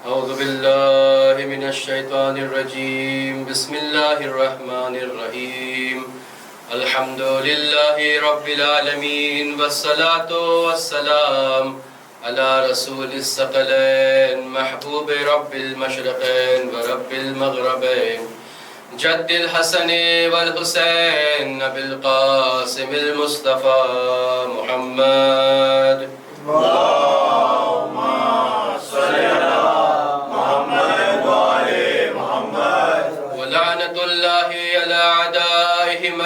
اعوذ باللہ من الشیطان الرجیم بسم اللہ الرحمن الرحیم الحمد للہ رب العالمین والصلاة والسلام علی رسول الثقلین محبوب رب المشرقین ورب المغربین جد الحسن والحسین ابی القاسم المصطفى محمد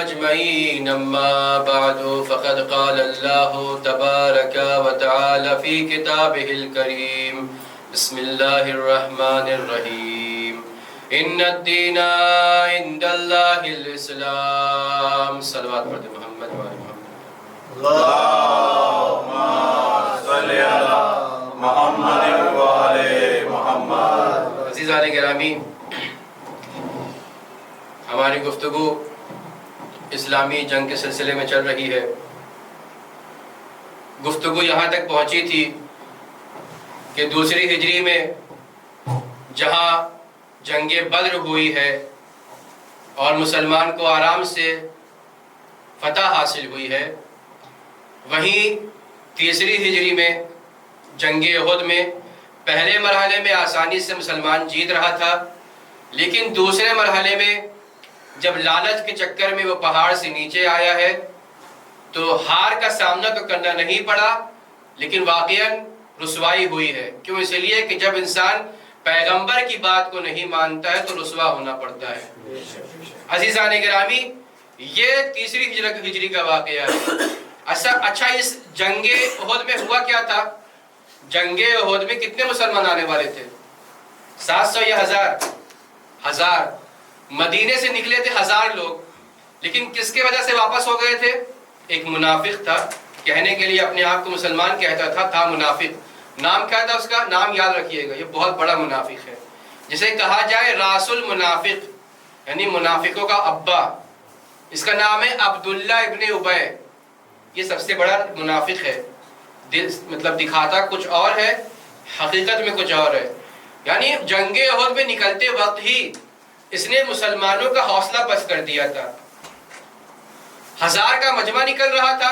أجمعين أما بعد فقد قال الله تبارك وتعالى في كتابه الكريم بسم الله الرحمن الرحيم إن الدين عند الله الإسلام صلوات محمد وآل محمد اللهم صل على محمد وآل محمد. عزیزان گرامی، ہماری گفتگو اسلامی جنگ کے سلسلے میں چل رہی ہے. گفتگو یہاں تک پہنچی تھی کہ دوسری ہجری میں جہاں جنگ بدر ہوئی ہے اور مسلمان کو آرام سے فتح حاصل ہوئی ہے، وہیں تیسری ہجری میں جنگ احد میں پہلے مرحلے میں آسانی سے مسلمان جیت رہا تھا، لیکن دوسرے مرحلے میں جب لالچ کے چکر میں وہ پہاڑ سے نیچے آیا ہے تو ہار کا سامنا تو کرنا نہیں پڑا، لیکن واقعاً رسوائی ہوئی ہے. کیوں؟ اس لیے کہ جب انسان پیغمبر کی بات کو نہیں مانتا ہے تو رسوا ہونا پڑتا ہے. عزیزان گرامی، یہ تیسری ہجری کا واقعہ ہے. اچھا، اس جنگ احد میں ہوا کیا تھا؟ جنگ احد میں کتنے مسلمان آنے والے تھے؟ 700 یا 1000؟ مدینے سے نکلے تھے 1000 لوگ، لیکن کس کی وجہ سے واپس ہو گئے تھے؟ ایک منافق تھا، کہنے کے لیے اپنے آپ کو مسلمان کہتا تھا منافق. نام کیا تھا اس کا؟ نام یاد رکھیے گا، یہ بہت بڑا منافق ہے، جسے کہا جائے راس المنافق، یعنی منافقوں کا ابا. اس کا نام ہے عبداللہ ابن ابی. یہ سب سے بڑا منافق ہے. مطلب دکھاتا کچھ اور ہے، حقیقت میں کچھ اور ہے. یعنی جنگ احد میں نکلتے وقت ہی اس نے مسلمانوں کا حوصلہ پست کر دیا تھا. 1000 کا مجمع نکل رہا تھا،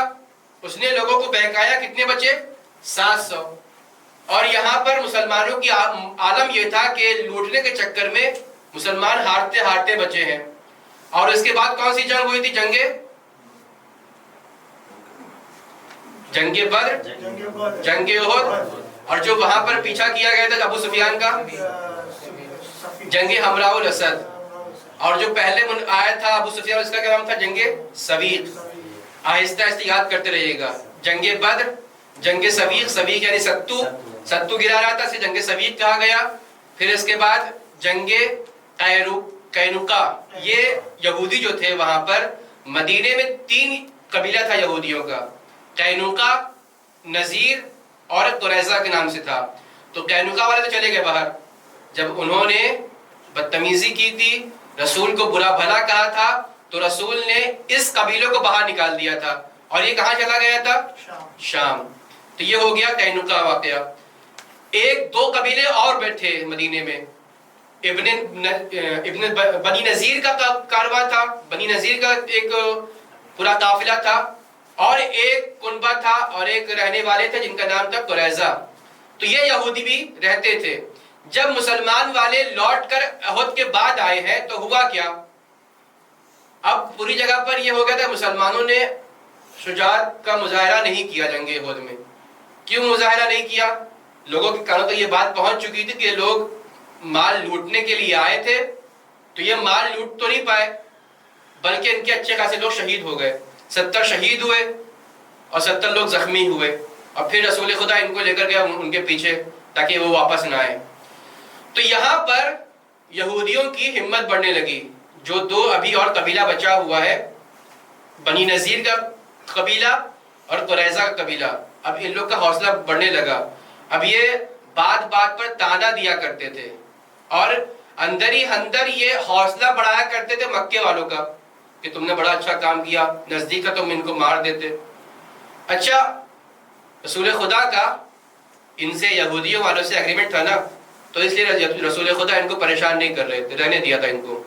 اس نے لوگوں کو بہکایا. کتنے بچے؟ 700. اور یہاں پر مسلمانوں کی عالم یہ تھا کہ لوٹنے کے چکر میں مسلمان ہارتے ہارتے بچے ہیں. اور اس کے بعد کون سی جنگ ہوئی تھی؟ جنگ بدر، جنگ احد، اور جو وہاں پر پیچھا کیا گیا تھا ابو سفیان کا، جنگ حمراء الاسد. اور جو پہلے آیا تھا ابو سفیان، اس کا کیا نام تھا؟ جنگ سویق. آہستہ آہستہ یاد کرتے رہیے گا. جنگ بدر، جنگ سویق. سویق یعنی ستو گرا رہا تھا، اسے جنگ سویق کہا گیا. پھر اس کے بعد جنگ قینقاع. یہ یہودی جو تھے وہاں پر مدینے میں 3 قبیلہ تھا یہودیوں کا، قینقاع، نذیر اور قریظہ کے نام سے تھا. تو قینقاع والے تو چلے گئے باہر. جب انہوں نے بدتمیزی کی تھی، رسول کو برا بھلا کہا تھا، تو رسول نے اس قبیلوں کو باہر نکال دیا تھا. اور یہ کہاں چلا گیا تھا؟ شام. تو یہ ہو گیا قینقاع واقعہ. 1-2 قبیلے اور بیٹھے مدینے میں. بنی نذیر کا کارواں تھا، بنی نذیر کا ایک پورا قافلہ تھا، اور ایک کنبہ تھا، اور ایک رہنے والے تھے جن کا نام تھا قریظہ. تو یہ یہودی بھی رہتے تھے. جب مسلمان والے لوٹ کر احد کے بعد آئے ہیں تو ہوا کیا؟ اب پوری جگہ پر یہ ہو گیا تھا، مسلمانوں نے شجاعت کا مظاہرہ نہیں کیا جنگ احد میں. کیوں مظاہرہ نہیں کیا؟ لوگوں کے کانوں تک یہ بات پہنچ چکی تھی کہ لوگ مال لوٹنے کے لیے آئے تھے، تو یہ مال لوٹ تو نہیں پائے، بلکہ ان کے اچھے خاصے لوگ شہید ہو گئے. 70 شہید ہوئے اور 70 لوگ زخمی ہوئے. اور پھر رسول خدا ان کو لے کر گیا ان کے پیچھے تاکہ وہ واپس نہ آئے. تو یہاں پر یہودیوں کی ہمت بڑھنے لگی. جو 2 ابھی اور قبیلہ بچا ہوا ہے، بنی نذیر کا قبیلہ اور قریظہ کا قبیلہ، اب ان لوگ کا حوصلہ بڑھنے لگا. اب یہ بات بات پر تانا دیا کرتے تھے، اور اندر ہی اندر یہ حوصلہ بڑھایا کرتے تھے مکے والوں کا کہ تم نے بڑا اچھا کام کیا، نزدیک کا تم ان کو مار دیتے. اچھا، رسول خدا کا ان سے یہودیوں والوں سے ایگریمنٹ تھا نا تو اس لیے رسول خدا ان کو پریشان نہیں کر رہے تھے، رہنے دیا تھا ان کو۔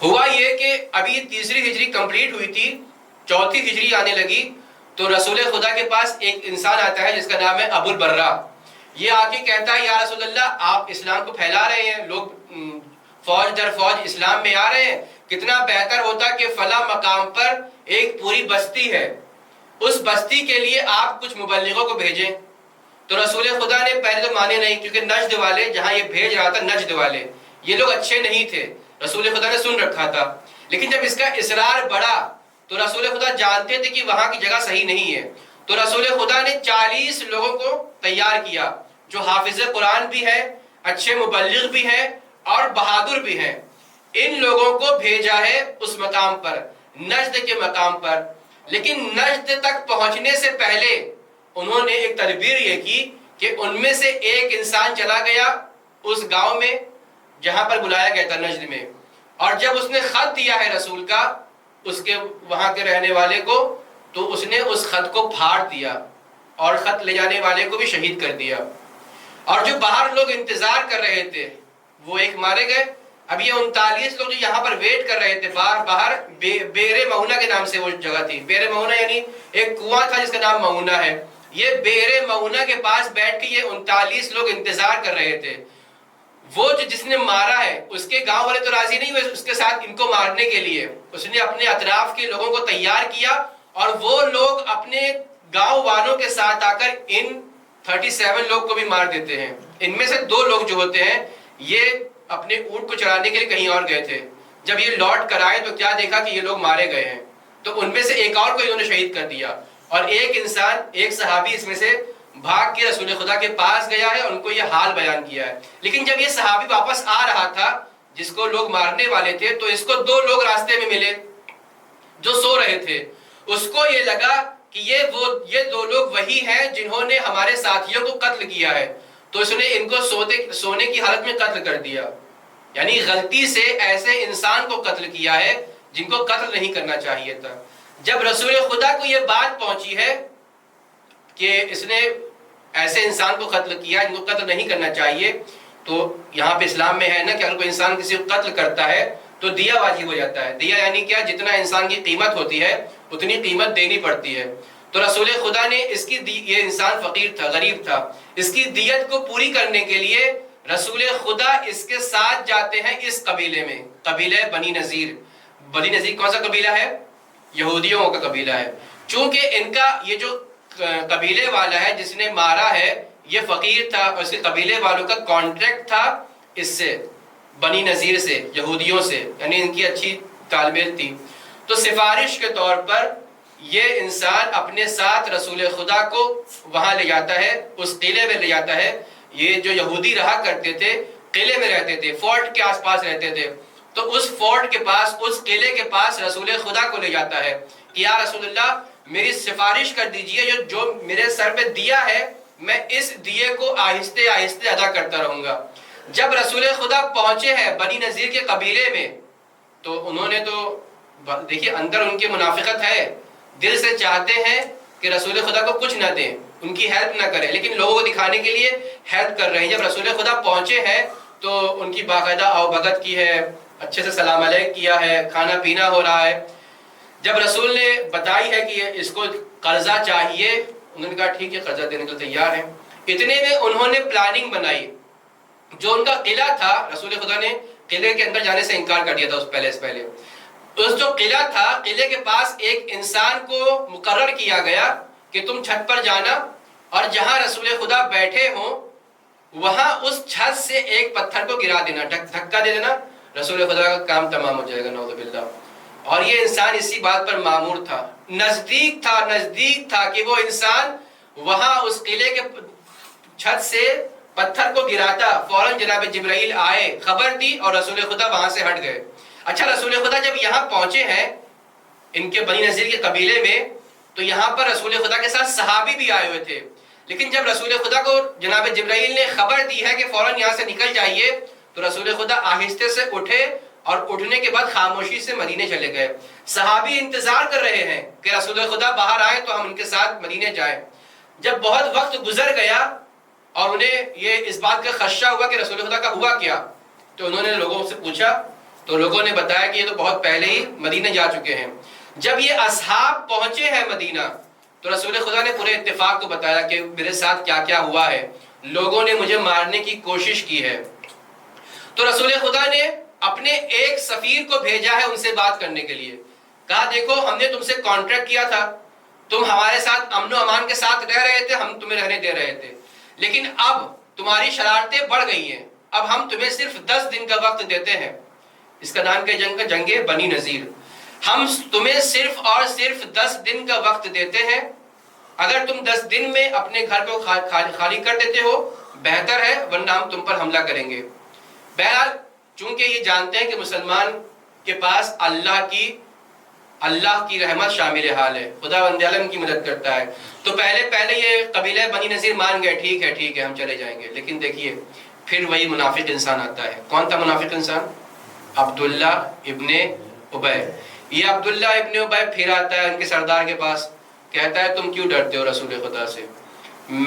ہوا یہ کہ ابھی تیسری ہجری کمپلیٹ ہوئی تھی، چوتھی ہجری آنے لگی، تو رسول خدا کے پاس ایک انسان آتا ہے جس کا نام ہے ابو البرہ۔ یہ آ کے کہتا ہے یا رسول اللہ آپ اسلام کو پھیلا رہے ہیں، لوگ فوج در فوج اسلام میں آ رہے ہیں، کتنا بہتر ہوتا کہ فلاں مقام پر ایک پوری بستی ہے، اس بستی کے لیے آپ کچھ مبلغوں کو بھیجیں۔ تو رسول خدا نے پہلے تو مانے نہیں، کیونکہ نجد والے جہاں یہ بھیج رہا تھا، نجد والے یہ لوگ اچھے نہیں تھے، رسول خدا نے سن رکھا تھا۔ لیکن جب اس کا اصرار بڑھا تو رسول خدا جانتے تھے کہ وہاں کی جگہ صحیح نہیں ہے، تو رسول خدا نے 40 لوگوں کو تیار کیا جو حافظ قرآن بھی ہے، اچھے مبلغ بھی ہیں اور بہادر بھی ہیں۔ ان لوگوں کو بھیجا ہے اس مقام پر، نجد کے مقام پر۔ لیکن نجد تک پہنچنے سے پہلے انہوں نے ایک تدبیر یہ کی کہ ان میں سے ایک انسان چلا گیا اس گاؤں میں جہاں پر بلایا گیا تھا نجد میں، اور جب اس نے خط دیا ہے رسول کا اس کے وہاں کے رہنے والے کو، تو اس نے اس خط کو پھاڑ دیا اور خط لے جانے والے کو بھی شہید کر دیا۔ اور جو باہر لوگ انتظار کر رہے تھے وہ ایک مارے گئے۔ اب یہ 39 لوگ جو یہاں پر ویٹ کر رہے تھے باہر بیر مؤونہ کے نام سے وہ جگہ تھی، بیر مؤونہ یعنی ایک کنواں تھا جس کا نام مؤونہ ہے، یہ بیر مؤونہ کے پاس بیٹھ کے یہ 39 لوگ انتظار کر رہے تھے۔ وہ جس نے مارا ہے اس کے گاؤں والے تو راضی نہیں ہوئے اس کے ساتھ ان کو مارنے کے لیے، اس نے اپنے اطراف کے لوگوں کو تیار کیا اور وہ لوگ اپنے گاؤں والوں کے ساتھ آ کر ان 37 لوگ کو بھی مار دیتے ہیں۔ ان میں سے 2 لوگ جو ہوتے ہیں یہ اپنے اونٹ کو چرانے کے لیے کہیں اور گئے تھے، جب یہ لوٹ کر آئے تو کیا دیکھا کہ یہ لوگ مارے گئے ہیں، تو ان میں سے ایک اور کو انہوں نے شہید کر دیا، اور ایک انسان ایک صحابی اس میں سے بھاگ کے رسول خدا کے پاس گیا ہے، ان کو یہ حال بیان کیا ہے۔ لیکن جب یہ صحابی واپس آ رہا تھا جس کو لوگ مارنے والے تھے، تو اس کو 2 لوگ راستے میں ملے جو سو رہے تھے۔ اس کو یہ لگا کہ یہ 2 لوگ وہی ہیں جنہوں نے ہمارے ساتھیوں کو قتل کیا ہے، تو اس نے ان کو سونے کی حالت میں قتل کر دیا، یعنی غلطی سے ایسے انسان کو قتل کیا ہے جن کو قتل نہیں کرنا چاہیے تھا۔ جب رسول خدا کو یہ بات پہنچی ہے کہ اس نے ایسے انسان کو قتل کیا جن کو قتل نہیں کرنا چاہیے، تو یہاں پہ اسلام میں ہے نا کہ اگر کوئی انسان کسی کو قتل کرتا ہے تو دیا واجب ہو جاتا ہے۔ دیا یعنی کیا؟ جتنا انسان کی قیمت ہوتی ہے اتنی قیمت دینی پڑتی ہے۔ تو رسول خدا نے یہ انسان فقیر تھا، غریب تھا، اس کی دیت کو پوری کرنے کے لیے رسول خدا اس کے ساتھ جاتے ہیں اس قبیلے میں، قبیلہ بنی نذیر۔ بنی نذیر کون سا قبیلہ ہے؟ یہودیوں کا قبیلہ ہے۔ چونکہ ان کا یہ جو قبیلے والا ہے جس نے مارا ہے یہ فقیر تھا، اور اس کے قبیلے والوں کا کانٹریکٹ تھا اس سے، بنی نذیر سے، یہودیوں سے، یعنی ان کی اچھی تال میل تھی۔ تو سفارش کے طور پر یہ انسان اپنے ساتھ رسول خدا کو وہاں لے جاتا ہے، اس قلعے میں لے جاتا ہے۔ یہ جو یہودی رہا کرتے تھے قلعے میں رہتے تھے، فورٹ کے آس پاس رہتے تھے، تو اس فورٹ کے پاس، اس قلعے کے پاس رسول خدا کو لے جاتا ہے کہ یا رسول اللہ میری سفارش کر دیجئے، جو میرے سر پہ دیا ہے میں اس دیے کو آہستہ آہستہ ادا کرتا رہوں گا۔ جب رسول خدا پہنچے ہیں بنی نذیر کے قبیلے میں تو انہوں نے تو دیکھیے اندر ان کی منافقت ہے، دل سے چاہتے ہیں کہ رسول خدا کو کچھ نہ دیں، ان کی ہیلپ نہ کریں، لیکن لوگوں کو دکھانے کے لیے ہیلپ کر رہے ہیں۔ جب رسول خدا پہنچے ہیں تو ان کی باقاعدہ آؤ بھگت کی ہے، اچھے سے سلام علیک کیا ہے، کھانا پینا ہو رہا ہے۔ جب رسول نے بتائی ہے کہ اس کو قرضہ چاہیے، انہوں نے کہا ٹھیک ہے قرضہ دینے کو تیار ہیں۔ اتنے میں انہوں نے پلاننگ بنائی، جو ان کا قلعہ تھا، رسول خدا نے قلعے کے اندر جانے سے انکار کر دیا تھا اس پہلے۔ اس جو قلعہ تھا، قلعے کے پاس ایک انسان کو مقرر کیا گیا کہ تم چھت پر جانا اور جہاں رسول خدا بیٹھے ہوں وہاں اس چھت سے ایک پتھر کو گرا دینا، دھکا دے دینا، رسول خدا کا کام تمام ہو جائے گا، نعوذ باللہ۔ اور یہ انسان اسی بات پر مامور تھا، نزدیک تھا کہ وہ انسان وہاں اس قلعے کے چھت سے پتھر کو گراتا، فوراً جناب جبرائیل آئے، خبر دی اور رسول خدا وہاں سے ہٹ گئے۔ اچھا، رسول خدا جب یہاں پہنچے ہیں ان کے بنی نذیر کے قبیلے میں تو یہاں پر رسول خدا کے ساتھ صحابی بھی آئے ہوئے تھے، لیکن جب رسول خدا کو جناب جبرائیل نے خبر دی ہے کہ فوراً یہاں سے نکل جائیے تو رسول خدا آہستہ سے اٹھے اور اٹھنے کے بعد خاموشی سے مدینے چلے گئے۔ صحابی انتظار کر رہے ہیں کہ رسول خدا باہر آئے تو ہم ان کے ساتھ مدینے جائیں۔ جب بہت وقت گزر گیا اور انہیں یہ اس بات کا خدشہ ہوا کہ رسول خدا کا ہوا کیا، تو انہوں نے لوگوں سے پوچھا، تو لوگوں نے بتایا کہ یہ تو بہت پہلے ہی مدینہ جا چکے ہیں۔ جب یہ اصحاب پہنچے ہیں مدینہ تو رسول خدا نے پورے اتفاق کو بتایا کہ میرے ساتھ کیا کیا ہوا ہے، لوگوں نے مجھے مارنے کی کوشش کی ہے۔ تو رسول خدا نے اپنے ایک سفیر کو بھیجا ہے ان سے بات کرنے کے لیے، کہا دیکھو ہم نے تم سے کانٹریکٹ کیا تھا، تم ہمارے ساتھ امن و امان کے ساتھ رہ رہے تھے، ہم تمہیں رہنے دے رہے تھے، لیکن اب تمہاری شرارتیں بڑھ گئی ہیں، اب ہم تمہیں صرف 10 دن کا وقت دیتے ہیں۔ اس کا نام کیا جنگ کا؟ جنگ بنی نذیر۔ ہم تمہیں صرف اور صرف 10 دن کا وقت دیتے ہیں، اگر تم 10 دن میں اپنے گھر کو خالی کر دیتے ہو بہتر ہے، ورنہ ہم تم پر حملہ کریں گے۔ بہرحال چونکہ یہ جانتے ہیں کہ مسلمان کے پاس اللہ کی رحمت شامل حال ہے، خدا بند عالم کی مدد کرتا ہے، تو پہلے یہ قبیلہ بنی نذیر مان گئے، ٹھیک ہے ہم چلے جائیں گے۔ لیکن دیکھیے پھر وہی منافق انسان آتا ہے۔ کون تھا منافق انسان؟ عبداللہ ابن ابی۔ یہ عبداللہ ابن ابی پھر آتا ہے ان کے سردار کے پاس، کہتا ہے تم کیوں ڈرتے ہو رسول خدا سے؟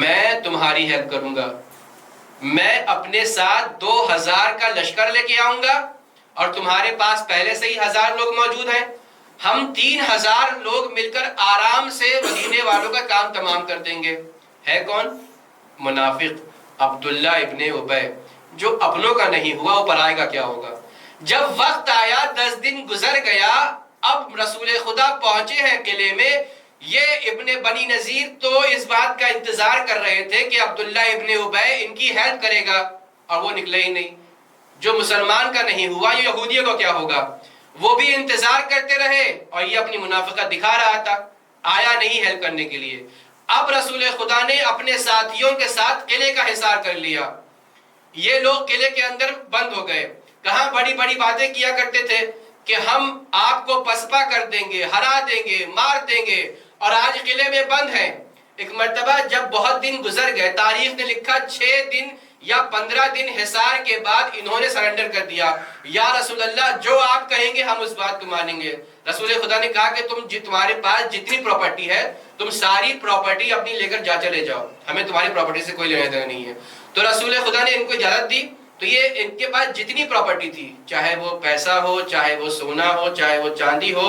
میں تمہاری ہیلپ کروں گا، میں اپنے ساتھ 2000 کا لشکر لے کے آؤں گا، اور تمہارے پاس پہلے سے ہی 1000 لوگ موجود ہیں، ہم 3000 لوگ مل کر آرام سے مدینے والوں کا کام تمام کر دیں گے۔ ہے کون؟ منافق عبداللہ ابن ابی، جو اپنوں کا نہیں ہوا وہ پرائے کا کیا ہوگا۔ جب وقت آیا 10 دن گزر گیا، اب رسول خدا پہنچے ہیں قلعے میں، یہ ابن بنی نذیر تو اس بات کا انتظار کر رہے تھے کہ عبداللہ ابن ابی ان کی ہیلپ کرے گا، اور وہ نکلے ہی نہیں۔ جو مسلمان کا نہیں ہوا یہ یہودیوں کو کیا ہوگا؟ وہ بھی انتظار کرتے رہے، اور یہ اپنی منافقت دکھا رہا تھا، آیا نہیں ہیلپ کرنے کے لیے۔ اب رسول خدا نے اپنے ساتھیوں کے ساتھ قلعے کا حصار کر لیا، یہ لوگ قلعے کے اندر بند ہو گئے۔ کہاں بڑی بڑی باتیں کیا کرتے تھے کہ ہم آپ کو پسپا کر دیں گے، ہرا دیں گے، مار دیں گے، اور آج قلعے میں بند ہیں۔ ایک مرتبہ جب بہت دن گزر گئے، تاریخ نے لکھا 6 دن یا 15 دن حصار کے بعد انہوں نے سرنڈر کر دیا، یا رسول اللہ جو آپ کہیں گے ہم اس بات کو مانیں گے۔ رسول خدا نے کہا کہ تمہارے پاس جتنی پراپرٹی ہے تم ساری پراپرٹی اپنی لے کر چلے جاؤ، ہمیں تمہاری پراپرٹی سے کوئی لینا دینا نہیں ہے۔ تو رسول خدا نے ان کو اجازت دی، تو یہ ان کے پاس جتنی پراپرٹی تھی، چاہے وہ پیسہ ہو، چاہے وہ سونا ہو، چاہے وہ چاندی ہو،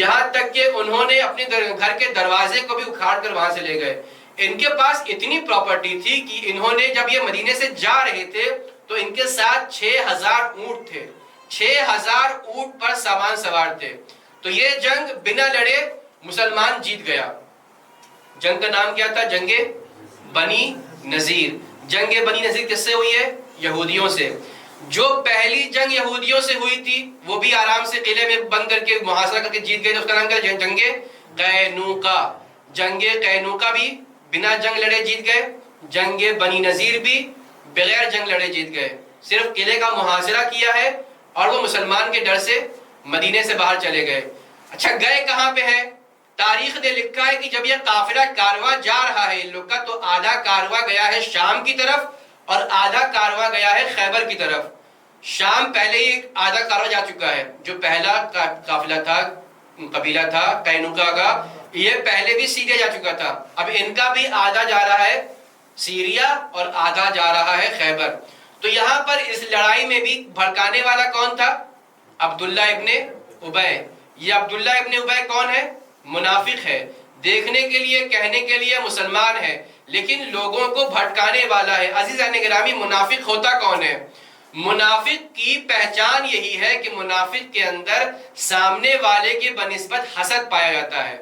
یہاں تک کہ انہوں نے اپنے گھر کے دروازے کو بھی اکھاڑ کر وہاں سے لے گئے۔ ان کے پاس اتنی پراپرٹی تھی کہ انہوں نے جب یہ مدینے سے جا رہے تھے تو ان کے ساتھ 6000 اونٹ تھے، 6000 اونٹ پر سامان سوار تھے۔ تو یہ جنگ بنا لڑے مسلمان جیت گیا۔ جنگ کا نام کیا تھا؟ جنگ بنی نذیر۔ جنگ بنی نذیر کس سے ہوئی ہے؟ یہودیوں سے۔ جو پہلی جنگ یہودیوں سے ہوئی تھی وہ بھی آرام سے قلعے میں بند کر کے محاصرہ کر کے جیت گئے، اس کا نام کیا؟ جنگ قینوقا۔ جنگ قینوقا بھی بنا جنگ لڑے جیت گئے، جنگ بنی نذیر بھی بغیر جنگ لڑے جیت گئے، صرف قلعے کا محاصرہ کیا ہے اور وہ مسلمان کے ڈر سے مدینے سے باہر چلے گئے۔ اچھا گئے کہاں پہ ہے؟ تاریخ نے لکھا ہے کہ جب یہ قافلہ کارواں جا رہا ہے ان لوگ کا، تو آدھا کارواں گیا ہے شام کی طرف اور آدھا کارواں گیا ہے خیبر کی طرف۔ شام پہلے ہی آدھا کارواں جا چکا ہے، جو پہلا قافلہ تھا، قبیلہ تھا قینوقا کا، یہ پہلے بھی سیریا جا چکا تھا، اب ان کا بھی آدھا جا رہا ہے سیریا اور آدھا جا رہا ہے خیبر۔ تو یہاں پر اس لڑائی میں بھی بھڑکانے والا کون تھا؟ عبداللہ ابن ابی۔ یہ عبداللہ ابن ابی کون ہے؟ منافق ہے، دیکھنے کے لیے کہنے کے لیے مسلمان ہے، لیکن لوگوں کو بھٹکانے والا ہے۔ عزیزان گرامی، منافق ہوتا کون ہے؟ منافق کی پہچان یہی ہے کہ منافق کے اندر سامنے والے کے بنسبت حسد پایا جاتا ہے۔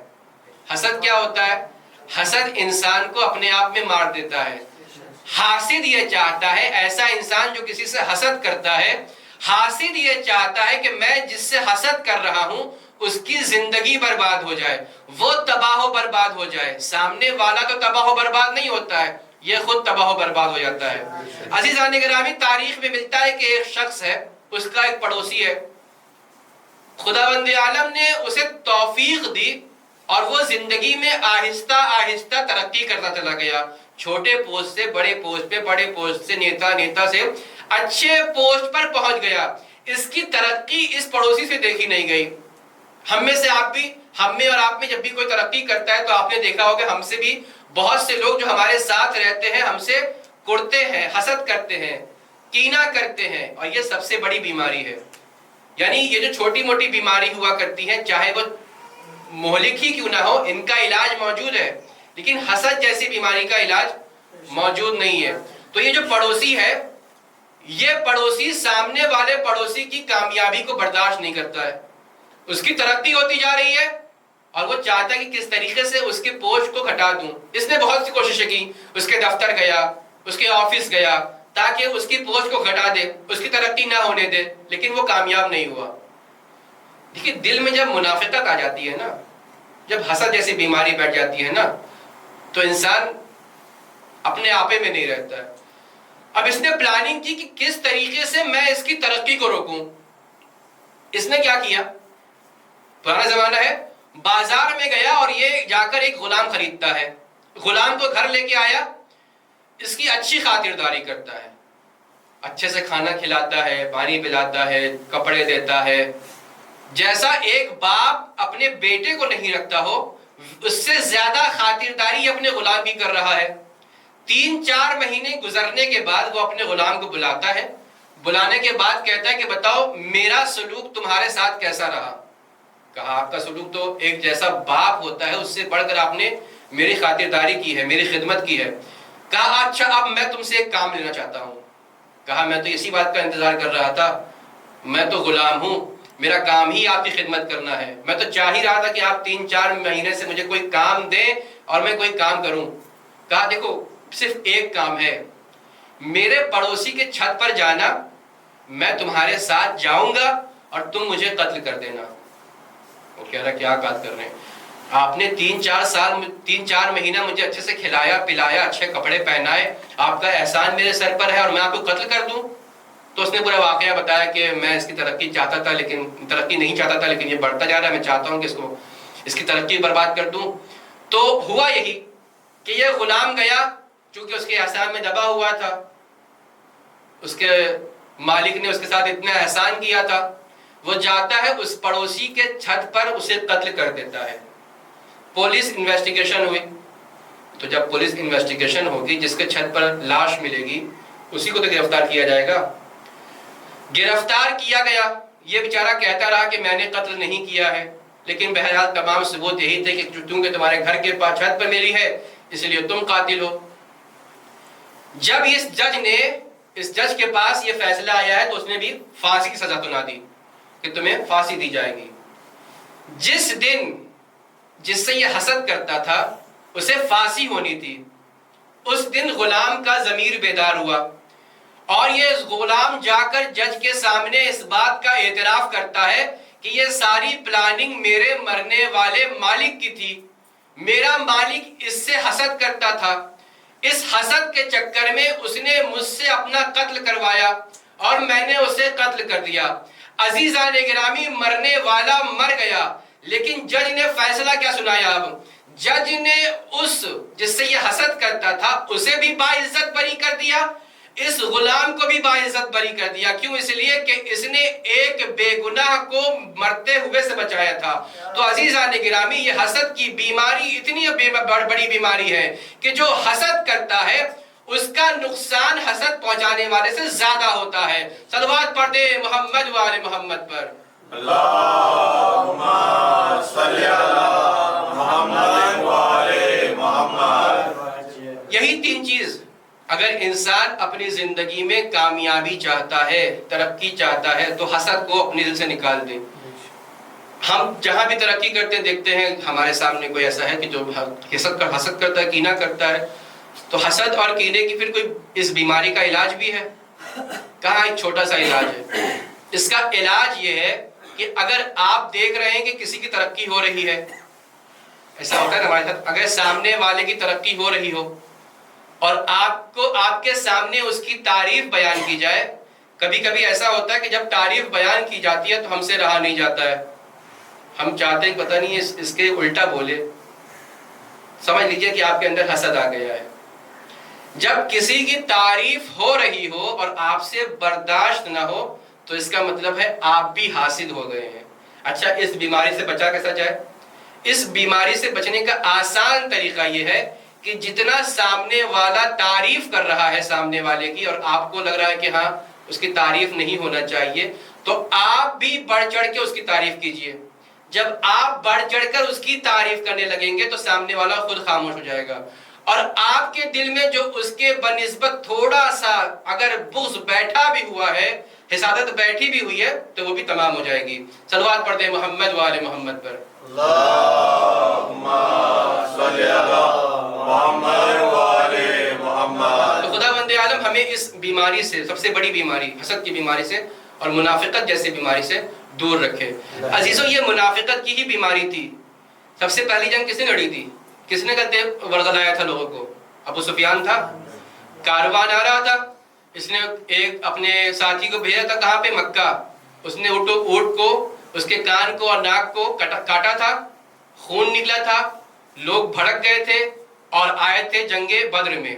حسد کیا ہوتا ہے؟ حسد انسان کو اپنے آپ میں مار دیتا ہے۔ حاسد یہ چاہتا ہے، ایسا انسان جو کسی سے حسد کرتا ہے، حاسد یہ چاہتا ہے کہ میں جس سے حسد کر رہا ہوں اس کی زندگی برباد ہو جائے، وہ تباہ و برباد ہو جائے۔ سامنے والا تو تباہ و برباد نہیں ہوتا ہے، یہ خود تباہ و برباد ہو جاتا ہے۔ عزیزان گرامی، تاریخ میں ملتا ہے کہ ایک شخص ہے، اس کا ایک پڑوسی ہے، خداوند عالم نے اسے توفیق دی اور وہ زندگی میں آہستہ آہستہ ترقی کرتا چلا گیا، چھوٹے پوسٹ سے بڑے پوسٹ پہ، بڑے پوسٹ سے نیتا سے اچھے پوسٹ پر پہنچ گیا۔ اس کی ترقی اس پڑوسی سے دیکھی نہیں گئی۔ ہم میں سے آپ بھی، ہم میں اور آپ میں جب بھی کوئی ترقی کرتا ہے تو آپ نے دیکھا ہوگا ہم سے بھی بہت سے لوگ جو ہمارے ساتھ رہتے ہیں ہم سے کڑتے ہیں، حسد کرتے ہیں، کینہ کرتے ہیں، اور یہ سب سے بڑی بیماری ہے۔ یعنی یہ جو چھوٹی موٹی بیماری ہوا کرتی ہیں، چاہے وہ مہلک ہی کیوں نہ ہو، ان کا علاج موجود ہے، لیکن حسد جیسی بیماری کا علاج موجود نہیں ہے۔ تو یہ جو پڑوسی ہے، یہ پڑوسی سامنے والے پڑوسی کی کامیابی کو برداشت نہیں کرتا ہے، اس کی ترقی ہوتی جا رہی ہے اور وہ چاہتا ہے کہ کس طریقے سے اس کے پوسٹ کو گھٹا دوں۔ اس نے بہت سی کوششیں کی، اس کے دفتر گیا، اس کے آفس گیا، تاکہ اس کی پوسٹ کو گھٹا دے، اس کی ترقی نہ ہونے دے، لیکن وہ کامیاب نہیں ہوا۔ دیکھیے دل میں جب منافقت آ جاتی ہے نا، جب حسد جیسی بیماری بیٹھ جاتی ہے نا، تو انسان اپنے آپے میں نہیں رہتا ہے۔ اب اس نے پلاننگ کی کہ کس طریقے سے میں اس کی ترقی کو روکوں۔ اس نے کیا کیا؟ پرانا زمانہ ہے، بازار میں گیا اور یہ جا کر ایک غلام خریدتا ہے، غلام کو گھر لے کے آیا، اس کی اچھی خاطرداری کرتا ہے، اچھے سے کھانا کھلاتا ہے، پانی پلاتا ہے، کپڑے دیتا ہے۔ جیسا ایک باپ اپنے بیٹے کو نہیں رکھتا ہو، اس سے زیادہ خاطرداری اپنے غلام کی کر رہا ہے۔ 3-4 مہینے گزرنے کے بعد وہ اپنے غلام کو بلاتا ہے، بلانے کے بعد کہتا ہے کہ بتاؤ میرا سلوک تمہارے ساتھ کیسا رہا؟ کہا آپ کا سلوک تو ایک جیسا باپ ہوتا ہے، اس سے بڑھ کر آپ نے میری خاطرداری کی ہے، میری خدمت کی ہے۔ کہا اچھا اب میں تم سے ایک کام لینا چاہتا ہوں۔ کہا میں تو اسی بات کا انتظار کر رہا تھا، میں تو غلام ہوں، میرا کام ہی آپ کی خدمت کرنا ہے، میں تو چاہ ہی رہا تھا کہ آپ 3-4 مہینے سے مجھے کوئی کام دیں اور میں کوئی کام کروں۔ کہا دیکھو صرف ایک کام ہے، میرے پڑوسی کے چھت پر جانا، میں تمہارے ساتھ جاؤں گا اور تم مجھے قتل کر دینا۔ وہ کہہ رہا کیا بات کر رہے ہیں آپ نے 3-4 مہینہ مجھے اچھے سے کھلایا پلایا، اچھے کپڑے پہنائے، آپ کا احسان میرے سر پر ہے اور میں آپ کو قتل کر دوں؟ تو اس نے پورا واقعہ بتایا کہ میں اس کی ترقی چاہتا تھا، لیکن ترقی نہیں چاہتا تھا، لیکن یہ بڑھتا جا رہا ہے، میں چاہتا ہوں کہ اس کی ترقی برباد کر دوں۔ تو ہوا یہی کہ یہ غلام گیا، چونکہ اس کے احسان میں دبا ہوا تھا، اس کے مالک نے اس کے ساتھ اتنا احسان کیا تھا، وہ جاتا ہے اس پڑوسی کے چھت پر اسے قتل کر دیتا ہے۔ پولیس انویسٹیگیشن ہوئی، تو جب پولیس انویسٹیگیشن ہوگی، جس کے چھت پر لاش ملے گی اسی کو تو گرفتار کیا جائے گا۔ گرفتار کیا گیا، یہ بیچارہ کہتا رہا کہ میں نے قتل نہیں کیا ہے، لیکن بہرحال تمام ثبوت یہی تھے کہ چونکہ تمہارے گھر کے پاس چھت پر میری ہے اس لیے تم قاتل ہو۔ جب اس جج کے پاس یہ فیصلہ آیا ہے تو اس نے بھی پھانسی کی سزا سنا دی کہ تمہیں پھانسی دی جائے گی۔ جس سے یہ حسد کرتا تھا اسے پھانسی ہونی تھی، اس دن غلام کا ضمیر بیدار ہوا اور یہ غلام جا کر جج کے سامنے اس بات کا اعتراف کرتا ہے کہ یہ ساری پلاننگ میرے مرنے والے مالک کی تھی، میرا مالک اس سے حسد کرتا تھا، اس حسد کے چکر میں اس نے مجھ سے اپنا قتل کروایا اور میں نے اسے قتل کر دیا۔ عزیزان گرامی، مرنے والا مر گیا، لیکن جج نے فیصلہ کیا سنایا؟ اب جج نے اس جس سے یہ حسد کرتا تھا اسے بھی باعزت بری کر دیا، اس غلام کو بھی باعزت بری کر دیا۔ کیوں؟ اس لیے کہ اس نے ایک بے گناہ کو مرتے ہوئے سے بچایا تھا۔ تو عزیزان گرامی، یہ حسد کی بیماری اتنی بڑی بیماری ہے کہ جو حسد کرتا ہے اس کا نقصان حسد پہنچانے والے سے زیادہ ہوتا ہے۔ صلوات پڑھ دے محمد و آل محمد پر۔ اللہم صلی علی محمد و آل محمد۔ یہی 3 چیز اگر انسان اپنی زندگی میں کامیابی چاہتا ہے، ترقی چاہتا ہے، تو حسد کو اپنے دل سے نکال دے۔ ہم جہاں بھی ترقی کرتے ہیں دیکھتے ہیں ہمارے سامنے کوئی ایسا ہے کہ جو حسد کرتا ہے، کینہ کرتا ہے۔ تو حسد اور کینے کی پھر کوئی اس بیماری کا علاج بھی ہے؟ کہاں ایک چھوٹا سا علاج ہے۔ اس کا علاج یہ ہے کہ اگر آپ دیکھ رہے ہیں کہ کسی کی ترقی ہو رہی ہے، ایسا ہوتا ہے ہمارے ساتھ، اگر سامنے والے کی ترقی ہو رہی ہو اور آپ کے سامنے اس کی تعریف بیان کی جائے، کبھی کبھی ایسا ہوتا ہے کہ جب تعریف بیان کی جاتی ہے تو ہم سے رہا نہیں جاتا ہے، ہم چاہتے ہیں پتہ نہیں اس کے الٹا بولے، سمجھ لیجئے کہ آپ کے اندر حسد آ گیا ہے۔ جب کسی کی تعریف ہو رہی ہو اور آپ سے برداشت نہ ہو تو اس کا مطلب ہے آپ بھی حاسد ہو گئے ہیں۔ اچھا، اس بیماری سے بچا کیسا جائے؟ اس بیماری سے بچنے کا آسان طریقہ یہ ہے کہ جتنا سامنے والا تعریف کر رہا ہے سامنے والے کی اور آپ کو لگ رہا ہے کہ ہاں اس کی تعریف نہیں ہونا چاہیے، تو آپ بھی بڑھ چڑھ کے اس کی تعریف کیجئے۔ جب آپ بڑھ چڑھ کر اس کی تعریف کرنے لگیں گے تو سامنے والا خود خاموش ہو جائے گا، اور آپ کے دل میں جو اس کے بنسبت تھوڑا سا اگر بغض بیٹھا بھی ہوا ہے، حسادت بیٹھی بھی ہوئی ہے، تو وہ بھی تمام ہو جائے گی۔ صلوات پڑھ دیں محمد و آل محمد پر۔ اللہم صلی علی محمد و آل محمد۔ تو خدا بند عالم ہمیں اس بیماری سے، سب سے بڑی بیماری حسد کی بیماری سے اور منافقت جیسی بیماری سے دور رکھے۔ عزیزو، یہ منافقت کی ہی بیماری تھی۔ سب سے پہلی جنگ کس نے لڑی تھی؟ کس نے کہتے ورغلایا تھا لوگوں کو؟ ابو سفیان تھا۔ کاروان آ رہا تھا، اس نے ایک اپنے ساتھی کو بھیجا تھا، کہاں پہ؟ مکہ۔ اس نے اونٹ کو، اس کے کان کو اور ناک کو کاٹا تھا، خون نکلا تھا، لوگ بھڑک گئے تھے اور آئے تھے جنگ بدر میں۔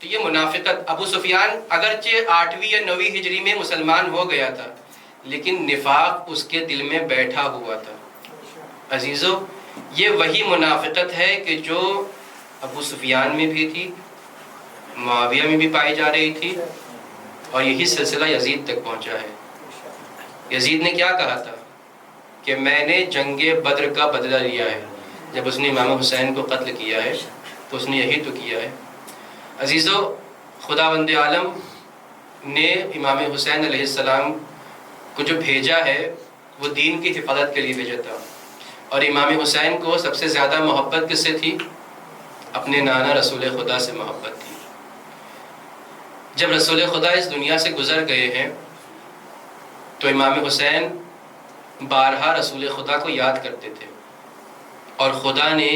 تو یہ منافقت، ابو سفیان اگرچہ 8ویں یا 9ویں ہجری میں مسلمان ہو گیا تھا، لیکن نفاق اس کے دل میں بیٹھا ہوا تھا۔ عزیزو، یہ وہی منافقت ہے کہ جو ابو سفیان میں بھی تھی، معاویہ میں بھی پائی جا رہی تھی، اور یہی سلسلہ یزید تک پہنچا ہے۔ یزید نے کیا کہا تھا کہ میں نے جنگ بدر کا بدلہ لیا ہے۔ جب اس نے امام حسین کو قتل کیا ہے تو اس نے یہی تو کیا ہے۔ عزیزو، خداوند عالم نے امام حسین علیہ السلام کو جو بھیجا ہے وہ دین کی حفاظت کے لیے بھیجا تھا، اور امام حسین کو سب سے زیادہ محبت کس سے تھی؟ اپنے نانا رسول خدا سے محبت تھی۔ جب رسول خدا اس دنیا سے گزر گئے ہیں تو امام حسین بارہا رسول خدا کو یاد کرتے تھے، اور خدا نے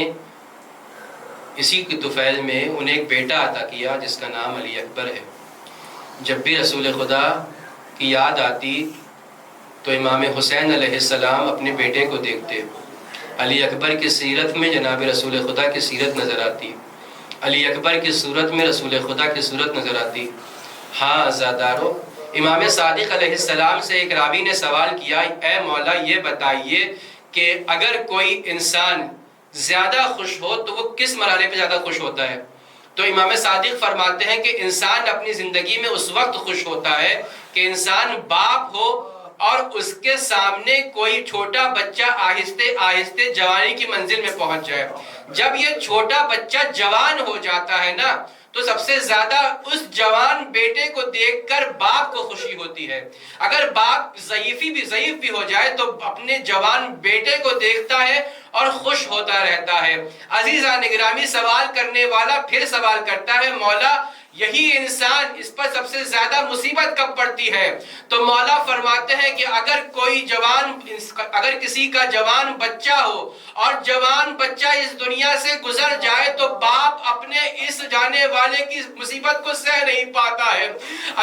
اسی کی طفیل میں انہیں ایک بیٹا عطا کیا جس کا نام علی اکبر ہے۔ جب بھی رسول خدا کی یاد آتی تو امام حسین علیہ السلام اپنے بیٹے کو دیکھتے، علی اکبر کی سیرت میں جناب رسول خدا کی سیرت نظر آتی، علی اکبر کی صورت میں رسول خدا کی صورت نظر آتی۔ ہاں عزادارو، امام صادق علیہ السلام سے ایک راوی نے سوال کیا، اے مولا یہ بتائیے کہ اگر کوئی انسان زیادہ خوش ہو تو وہ کس مرحلے پہ زیادہ خوش ہوتا ہے؟ تو امام صادق فرماتے ہیں کہ انسان اپنی زندگی میں اس وقت خوش ہوتا ہے کہ انسان باپ ہو اور اس کے سامنے کوئی چھوٹا بچہ آہستہ آہستہ جوانی کی منزل میں پہنچ جائے۔ جب یہ چھوٹا بچہ جوان ہو جاتا ہے نا، تو سب سے زیادہ اس جوان بیٹے کو دیکھ کر باپ کو خوشی ہوتی ہے۔ اگر باپ ضعیف بھی ہو جائے تو اپنے جوان بیٹے کو دیکھتا ہے اور خوش ہوتا رہتا ہے۔ عزیزان گرامی، سوال کرنے والا پھر سوال کرتا ہے، مولا یہی انسان، اس پر سب سے زیادہ مصیبت کب پڑتی ہے؟ تو مولا فرماتے ہیں کہ اگر کسی کا جوان بچہ ہو اور جوان بچہ اس دنیا سے گزر جائے تو باپ اپنے اس جانے والے کی مصیبت کو سہ نہیں پاتا ہے۔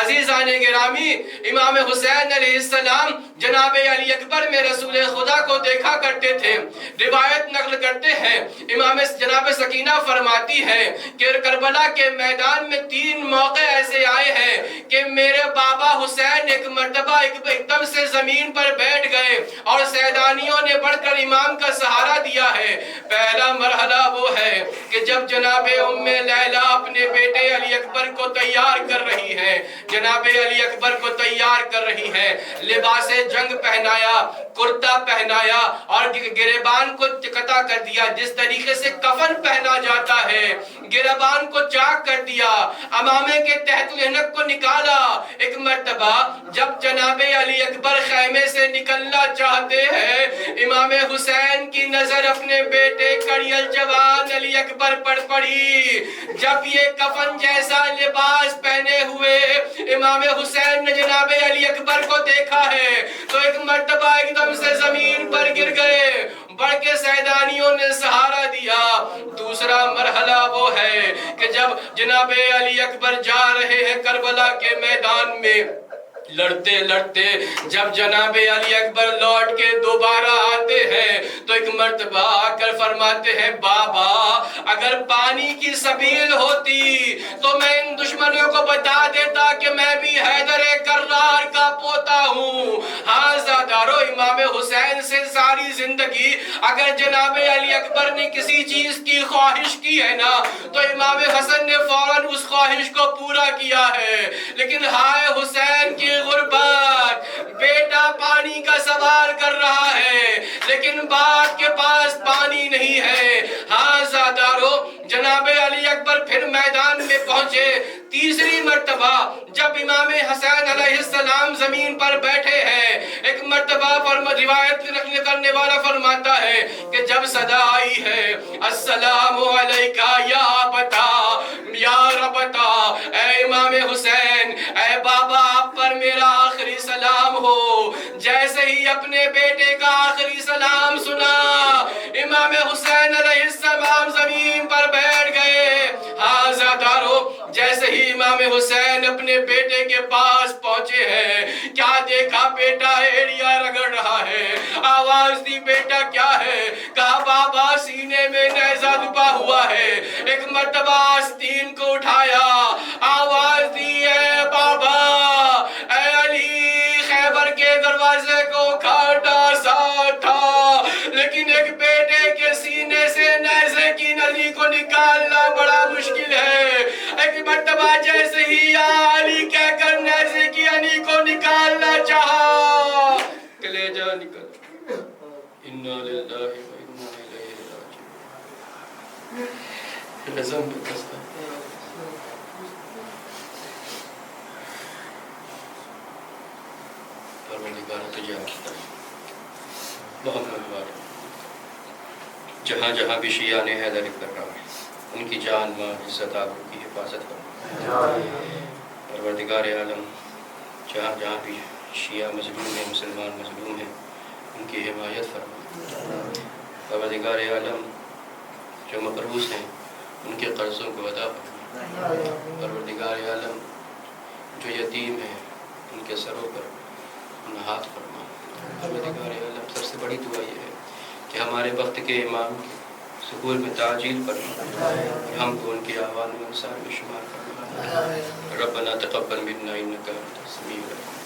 عزیزان گرامی، امام حسین علیہ السلام جناب علی اکبر میں رسول خدا کو دیکھا کرتے تھے۔ روایت نقل کرتے ہیں، امام جناب سکینہ فرماتی ہے کہ کربلا کے میدان میں 3 موقع ایسے آئے ہیں کہ میرے بابا حسین ایک مرتبہ ایک دم سے زمین پر بیٹھ گئے اور سیدانیوں نے بڑھ کر امام کا سہارا دیا ہے۔ پہلا مرحلہ وہ ہے کہ جب جناب ام لیلہ اپنے بیٹے علی اکبر کو تیار کر رہی ہے، جناب علی اکبر کو تیار کر رہی ہے، لباس جنگ پہنایا، کرتا پہنایا اور گریبان کو قطع کر دیا، جس طریقے سے کفن پہنا جاتا ہے، گریبان کو چاک کر دیا، امامے کے تحت لحنک کو نکالا۔ ایک مرتبہ جب جناب علی اکبر خیمے سے نکلنا چاہتے ہیں، امام حسین کی نظر اپنے بیٹے کڑیل جوان علی اکبر پر پڑی۔ جب یہ کفن جیسا لباس پہنے ہوئے امام حسین نے جناب علی اکبر کو دیکھا ہے تو ایک مرتبہ ایک دم سے زمین پر گر گئے، بڑھ کے سیدانیوں نے سہارا دیا۔ دوسرا مرحلہ وہ ہے کہ جب جناب علی اکبر جا رہے ہیں کربلا کے میدان میں، لڑتے لڑتے جب جناب علی اکبر لوٹ کے دوبارہ آتے ہیں تو ایک مرتبہ آ کر فرماتے ہیں، بابا اگر پانی کی سبیل ہوتی تو میں ان دشمنوں کو بتا دیتا کہ میں بھی حیدر کرار کا پوتا ہوں۔ ہاں زادارو، امام حسین سے ساری زندگی اگر جناب علی اکبر نے کسی چیز کی خواہش کی ہے نا تو امام حسن نے فوراً اس خواہش کو پورا کیا ہے. لیکن ہائے حسین کی غربت، بیٹا پانی کا سوال کر رہا ہے لیکن باپ کے پاس پانی نہیں ہے. ہاں زادارو، جناب علی اکبر پھر میدان میں پہنچے. تیسری مرتبہ جب امام حسین علیہ السلام زمین پر بیٹھے ہیں، ایک مرتبہ روایت نقل کرنے والا فرماتا ہے کہ جب صدا آئی ہے السلام علیکہ یا ابتا یا ربتا، اے امام حسین، اے بابا آپ پر میرا آخری سلام ہو. جیسے ہی اپنے بیٹے کا آخری سلام سنا، امام حسین علیہ السلام زمین پر بیٹھ گئے. ہاں زادارو، جیسے ہی امام حسین اپنے بیٹے کے پاس پہنچے ہیں، کیا دیکھا؟ بیٹا ایڑیا رگڑ رہا ہے. آواز دی بیٹا کیا ہے؟ کہا بابا سینے میں نیزہ دبا ہوا ہے. ایک مرتبہ آستین کو اٹھایا، آواز دی اے بابا، اے علی خیبر کے دروازے کو کاٹا سا تھا، لیکن ایک بیٹے کے سینے سے نیزے کی نلی کو نکالنا بڑا مشکل ہے. ایک مرتبہ جیسے ہی یا علی کہہ کر نیزے کی نلی کو نکالنا چاہا، کلیجہ نکل. انا للہ و انا الیہ راجعون. رزم بکستا پروردگار تجھے آتا ہے محمد والے. جہاں جہاں بھی شیعہ نے حیدر کر رہا ہے، ان کی جان مال عزت آبرو کی حفاظت فرما. پروردگار عالم، جہاں جہاں بھی شیعہ مظلوم ہیں، مسلمان مظلوم ہیں، ان کی حمایت فرما. پروردگار عالم، جو مقروض ہیں ان کے قرضوں کو ادا فرما. پروردگار عالم، جو یتیم ہیں ان کے سروں پر نہاد فرما. پروردگار عالم، سب سے بڑی دعا یہ ہے کہ ہمارے وقت کے امام کے سکول میں تعجیل فرما اور ہم کو ان کی آوان انصار میں شمار فرما. ربنا تقبل منا انک انت السمیع العلیم.